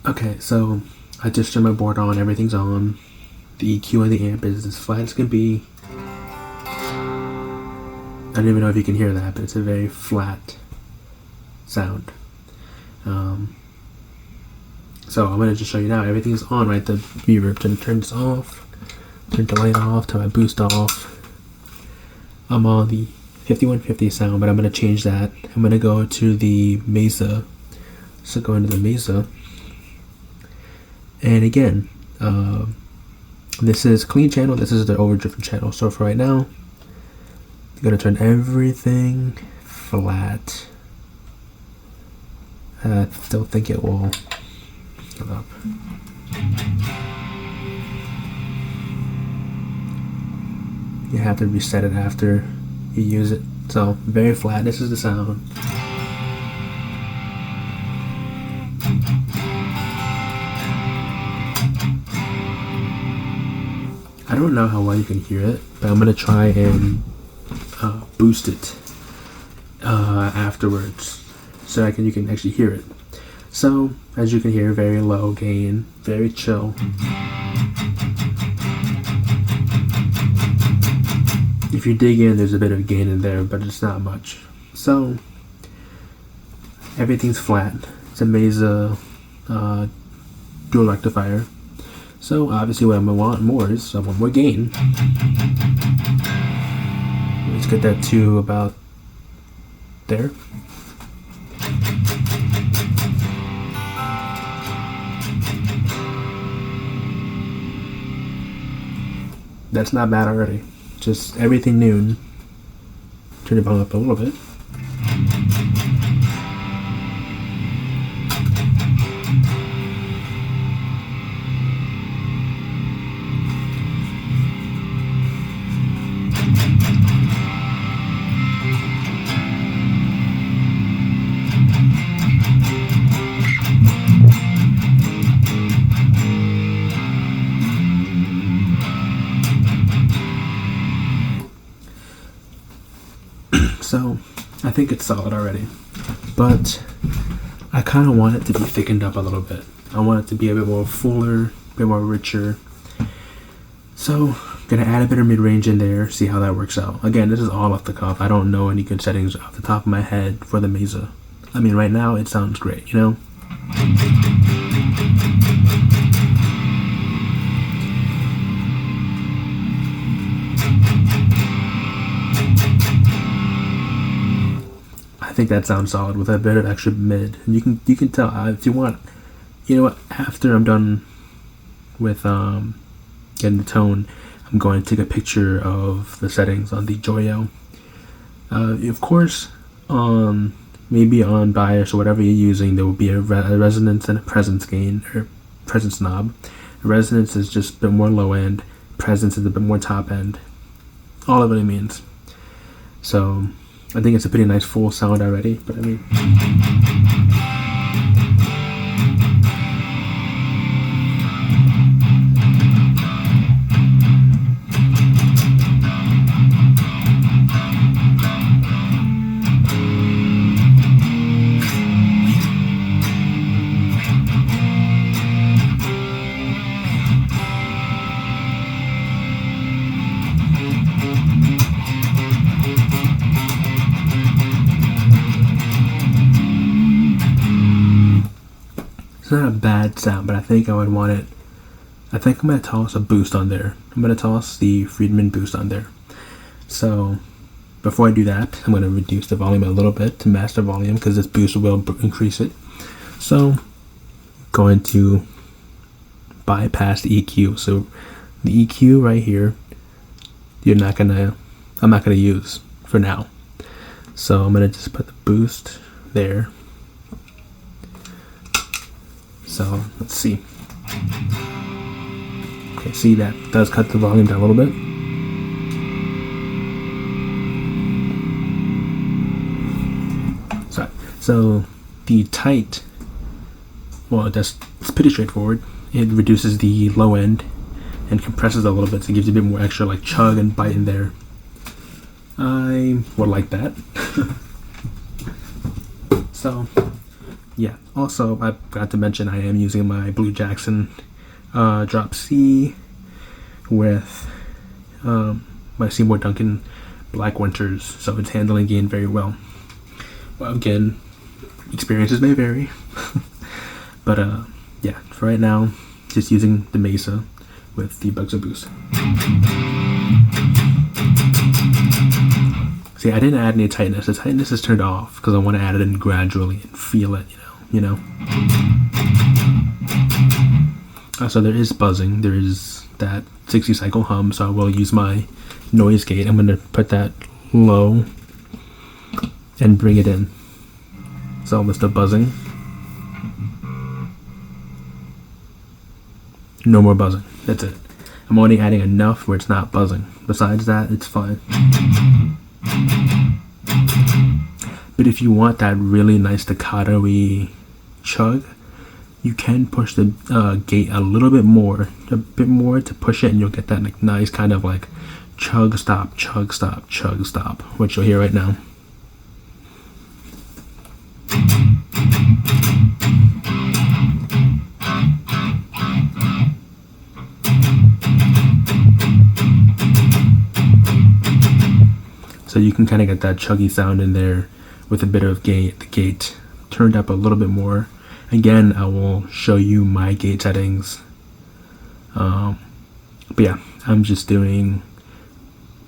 Okay, so I just turned my board on, everything's on. The EQ on the amp is as flat as can be. I don't even know if you can hear that, but it's a very flat sound. So I'm going to just show you now. Everything's on, right? The reverb. Turn this off. Turn the light off. Turn my boost off. I'm on the 5150 sound, but I'm going to change that. I'm going to go to the Mesa. So go into the Mesa. And again, this is clean channel. This is the overdriven channel. So for right now, I'm going to turn everything flat. I still think it will. Hold up. You have to reset it after you use it. So very flat. This is the sound. I don't know how well you can hear it, but I'm gonna try and boost it afterwards, so you can actually hear it. So as you can hear, very low gain, very chill. If you dig in, there's a bit of gain in there, but it's not much. So everything's flat. It's a Mesa dual rectifier. So obviously what I'm gonna want more is I want more gain. Let's get that to about there. That's not bad already. Just everything noon. Turn it volume up a little bit. So I think it's solid already, but I kind of want it to be thickened up a little bit. I want it to be a bit more fuller, a bit more richer. So I'm gonna add a bit of mid-range in there, see how that works out. Again, this is all off the cuff. I don't know any good settings off the top of my head for the Mesa. I mean, right now it sounds great, you know? I think that sounds solid with a bit of extra mid. And you can tell if you want. You know what? After I'm done with getting the tone, I'm going to take a picture of the settings on the Joyo. Of course, maybe on bias or whatever you're using, there will be a resonance and a presence gain or presence knob. Resonance is just a bit more low end. Presence is a bit more top end. All of what it means. So I think it's a pretty nice full sound already, but I mean, it's not a bad sound, but I think I would want it. I think I'm going to toss a boost on there. I'm going to toss the Friedman boost on there. So before I do that, I'm going to reduce the volume a little bit to master volume because this boost will increase it. So going to bypass the EQ. So the EQ right here, I'm not gonna use for now. So I'm gonna just put the boost there. So let's see. Okay, see that does cut the volume down a little bit. So the tight, well, it's pretty straightforward. It reduces the low end and compresses a little bit, so it gives you a bit more extra like chug and bite in there. I would like that. So yeah. Also, I forgot to mention I am using my Blue Jackson Drop C with my Seymour Duncan Black Winters, so it's handling gain very well. Well, again, experiences may vary, but yeah, for right now, just using the Mesa with the Bugs and Boost. See, I didn't add any tightness. The tightness is turned off because I want to add it in gradually and feel it, you know. So there is buzzing. There is that 60 cycle hum. So I will use my noise gate. I'm going to put that low and bring it in. So that's the buzzing. No more buzzing. That's it. I'm only adding enough where it's not buzzing. Besides that, it's fine. But if you want that really nice staccato-y chug, you can push the gate a little bit more, to push it, and you'll get that like nice kind of like chug stop, chug stop, chug stop, which you'll hear right now. So you can kind of get that chuggy sound in there with a bit of the gate turned up a little bit more. Again, I will show you my gate settings. But yeah, I'm just doing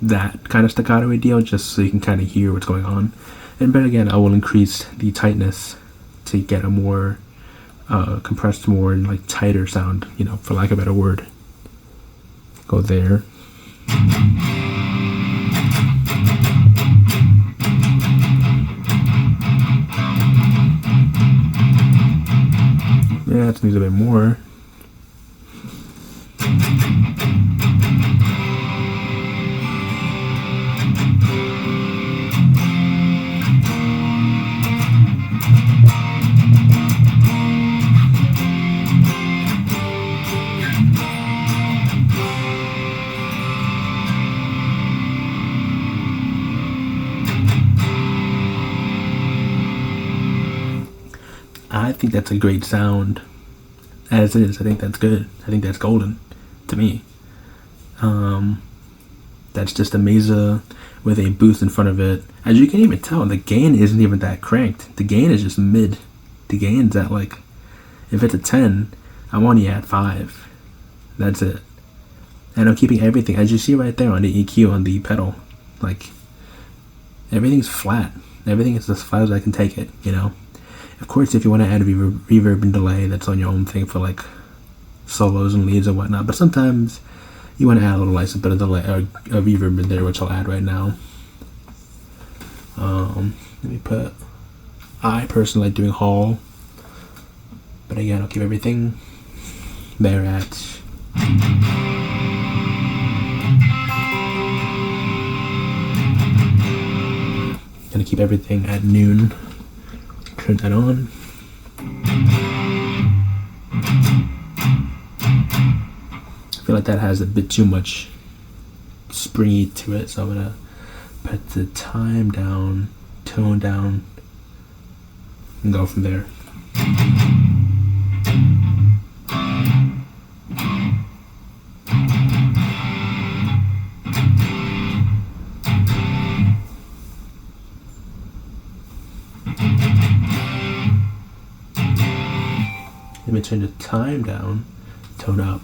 that kind of staccato deal just so you can kind of hear what's going on. But again, I will increase the tightness to get a more compressed, more like tighter sound, for lack of a better word. Go there. Yeah, it needs a bit more. I think that's a great sound as is. I think that's good. I think that's golden to me. That's just a Mesa with a boost in front of it. As you can even tell, the gain isn't even that cranked. The gain is just mid. The gain's at like, if it's a 10, I'm only at 5. That's it. And I'm keeping everything, as you see right there on the EQ on the pedal, like everything's flat. Everything is as flat as I can take it, Of course, if you want to add a reverb and delay, that's on your own thing for like solos and leads and whatnot. But sometimes you want to add a little bit of delay or a reverb in there, which I'll add right now. Let me put. I personally like doing Hall, but again, I'll keep everything there at. Gonna keep everything at noon. Turn that on. I feel like that has a bit too much springy to it, so I'm gonna put the time down, tone down, and go from there. Let me turn the time down, tone up.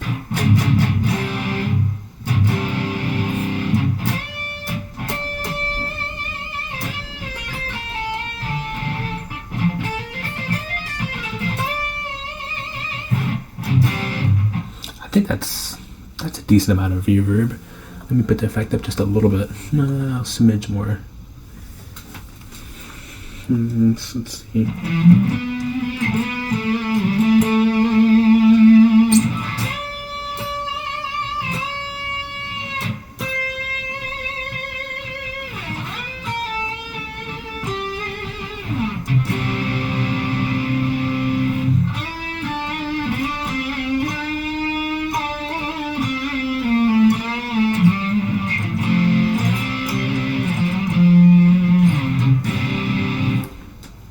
I think that's a decent amount of reverb. Let me put the effect up just a little bit, a smidge more. Let's see.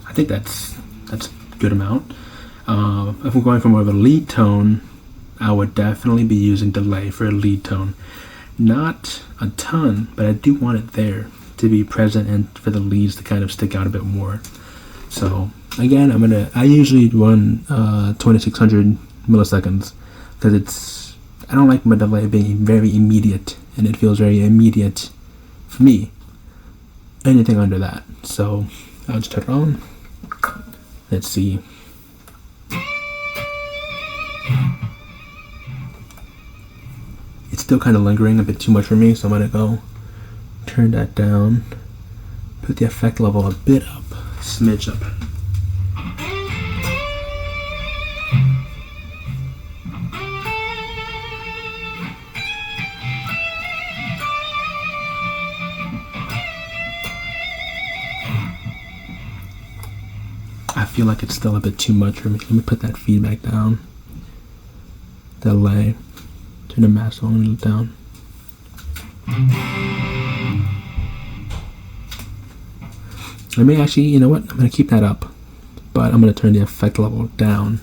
I think that's good amount. If I'm going for more of a lead tone, I would definitely be using delay for a lead tone. Not a ton, but I do want it there to be present and for the leads to kind of stick out a bit more. So again, I usually run 2600 milliseconds because I don't like my delay being very immediate, and it feels very immediate for me. Anything under that. So I'll just turn it on. Let's see. It's still kind of lingering a bit too much for me, so I'm gonna go turn that down, put the effect level a bit up, smidge up. I feel like it's still a bit too much for me. Let me put that feedback down. Delay. Turn the master a little down. Let me actually, you know what? I'm going to keep that up, but I'm going to turn the effect level down.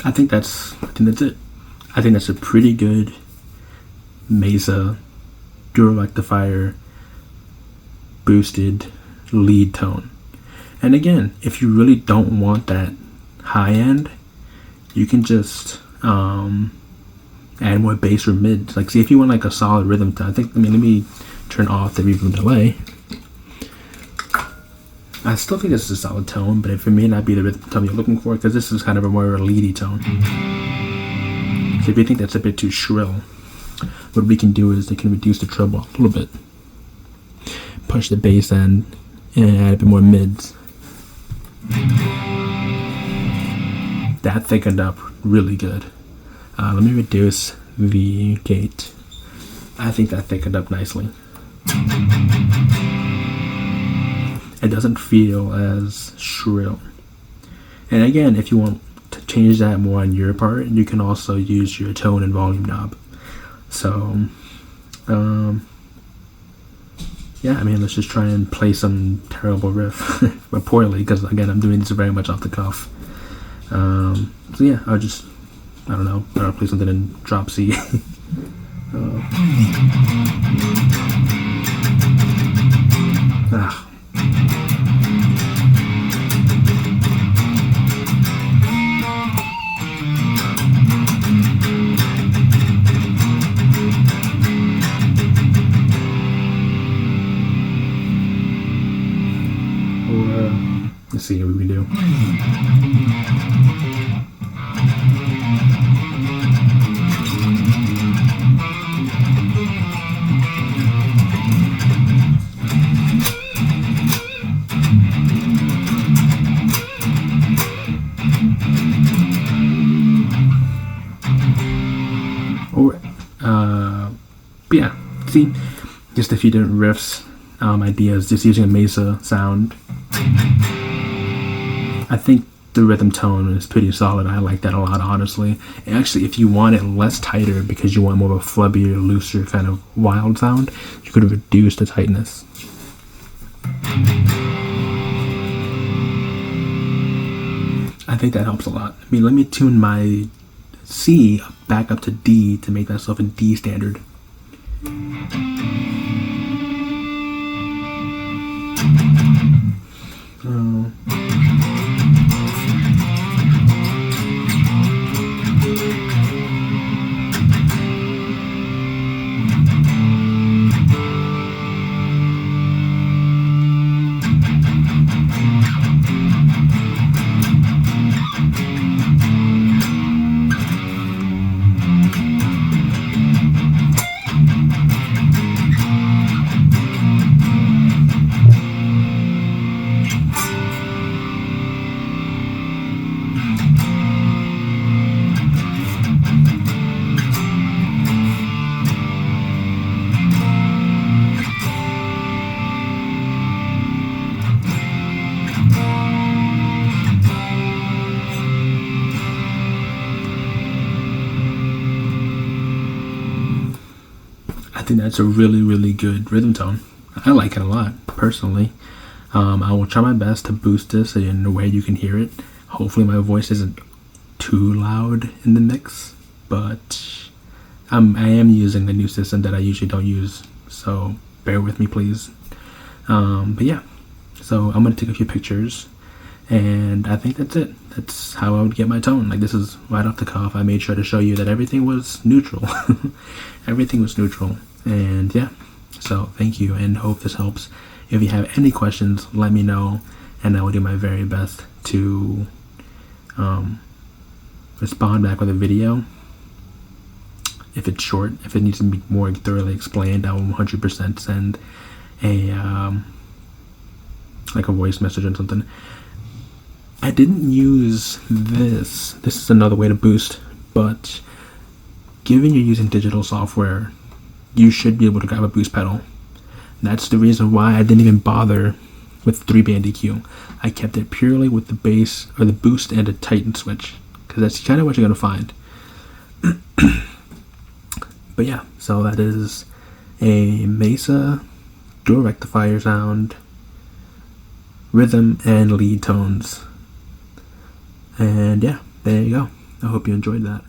I think that's it. I think that's a pretty good Mesa dual rectifier boosted lead tone. And again, if you really don't want that high end, you can just add more bass or mid. Like, see, if you want like a solid rhythm tone, let me turn off the reverb delay. I still think this is a solid tone, but it may not be the rhythm tone you're looking for, because this is kind of a more leady tone. So if you think that's a bit too shrill, what we can do is we can reduce the treble a little bit, push the bass end, and add a bit more mids. That thickened up really good. Let me reduce the gate. I think that thickened up nicely. It doesn't feel as shrill. And again, if you want to change that more on your part, you can also use your tone and volume knob. So, yeah, let's just try and play some terrible riff, but poorly, because again, I'm doing this very much off the cuff. So yeah, I'll play something in drop C. Let's see what we can do. Yeah, see, just a few different riffs, ideas, just using a Mesa sound. I think the rhythm tone is pretty solid. I like that a lot, honestly. And actually, if you want it less tighter because you want more of a flubbier, looser kind of wild sound, you could reduce the tightness. I think that helps a lot. Let me tune my C back up to D to make myself a D standard. it's a really, really good rhythm tone. I like it a lot, personally. I will try my best to boost this in a way you can hear it. Hopefully my voice isn't too loud in the mix, but I am using a new system that I usually don't use, so bear with me, please. But yeah, so I'm going to take a few pictures, and I think that's it. That's how I would get my tone. Like, this is right off the cuff. I made sure to show you that everything was neutral. Everything was neutral. And yeah, so thank you, and hope this helps. If you have any questions, let me know, and I will do my very best to respond back with a video. If it's short, if it needs to be more thoroughly explained, I will 100% send a like a voice message or something. I didn't use this. This is another way to boost, but given you're using digital software, you should be able to grab a boost pedal. That's the reason why I didn't even bother with 3-band EQ. I kept it purely with the bass, or the boost, and a Titan switch, because that's kind of what you're going to find. But yeah, so that is a Mesa dual rectifier sound, rhythm, and lead tones. And yeah, there you go. I hope you enjoyed that.